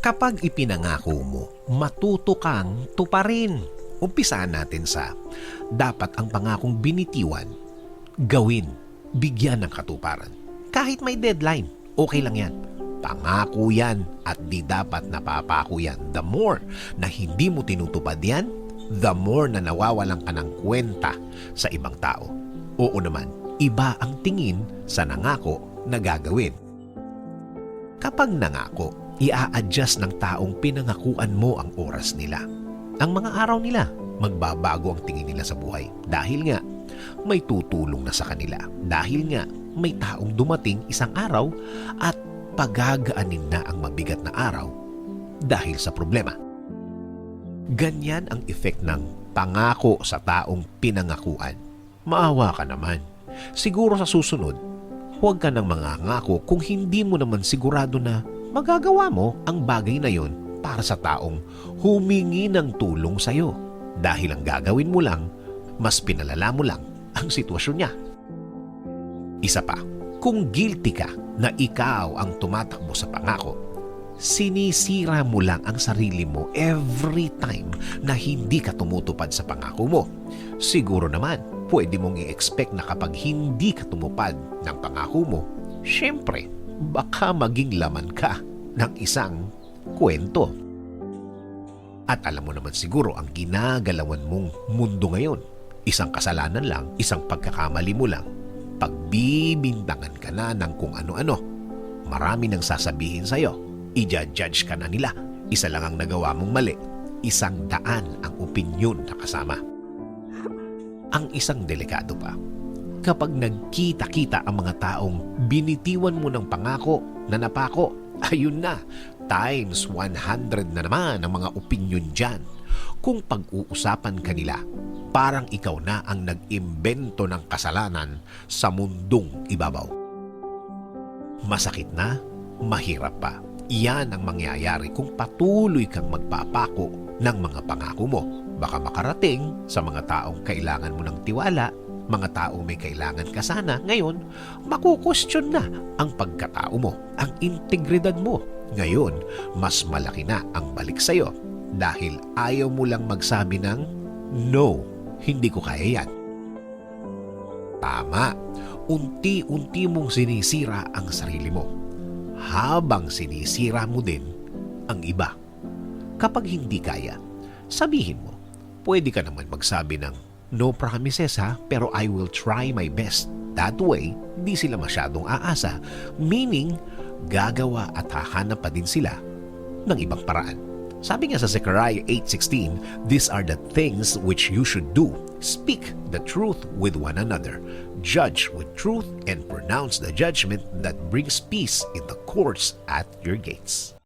Kapag ipinangako mo, matuto kang tuparin. Umpisaan natin sa dapat ang pangakong binitiwan, gawin, bigyan ng katuparan. Kahit may deadline, okay lang yan. Pangako yan at di dapat napapako yan. The more na hindi mo tinutupad yan, the more na nawawalan ka ng kwenta sa ibang tao. Oo naman, iba ang tingin sa nangako na gagawin. Kapag nangako, ia-adjust ng taong pinangakuan mo ang oras nila. Ang mga araw nila, magbabago ang tingin nila sa buhay. Dahil nga, may tutulong na sa kanila. Dahil nga, may taong dumating isang araw at pagagaanin na ang mabigat na araw dahil sa problema. Ganyan ang effect ng pangako sa taong pinangakuan. Maawa ka naman. Siguro sa susunod, huwag ka nang mangangako kung hindi mo naman sigurado na magagawa mo ang bagay na yon para sa taong humingi ng tulong sa'yo. Dahil ang gagawin mo lang, mas pinalala mo lang ang sitwasyon niya. Isa pa, kung guilty ka na ikaw ang tumatakbo sa pangako, sinisira mo lang ang sarili mo every time na hindi ka tumutupad sa pangako mo. Siguro naman, pwede mong i-expect na kapag hindi ka tumupad ng pangako mo, syempre, baka maging laman ka ng isang kwento. At alam mo naman siguro ang ginagalawan mong mundo ngayon. Isang kasalanan lang, isang pagkakamali mo lang. Pagbibintangan ka na ng kung ano-ano. Marami nang sasabihin sa'yo. I-judge ka na nila. Isa lang ang nagawa mong mali. 100 ang opinyon na kasama. Ang isang delikado pa, kapag nagkita-kita ang mga taong binitiwan mo ng pangako na napako, ayun na, times 100 na naman ang mga opinyon dyan. Kung pag-uusapan kanila, parang ikaw na ang nag-imbento ng kasalanan sa mundong ibabaw. Masakit na, mahirap pa. Iyan ang mangyayari kung patuloy kang magpapako ng mga pangako mo. Baka makarating sa mga taong kailangan mo ng tiwala, mga taong may kailangan ka sana. Ngayon, makukwestiyon na ang pagkatao mo, ang integridad mo. Ngayon, mas malaki na ang balik sa'yo dahil ayaw mo lang magsabi ng, no, hindi ko kaya yan. Tama, unti-unti mong sinisira ang sarili mo habang sinisira mo din ang iba. Kapag hindi kaya, sabihin mo, pwede ka naman magsabi ng, no promises ha, pero I will try my best. That way, di sila masyadong aasa. Meaning, gagawa at hahanap pa din sila ng ibang paraan. Sabi nga sa Zechariah 8:16, these are the things which you should do. Speak the truth with one another. Judge with truth and pronounce the judgment that brings peace in the courts at your gates.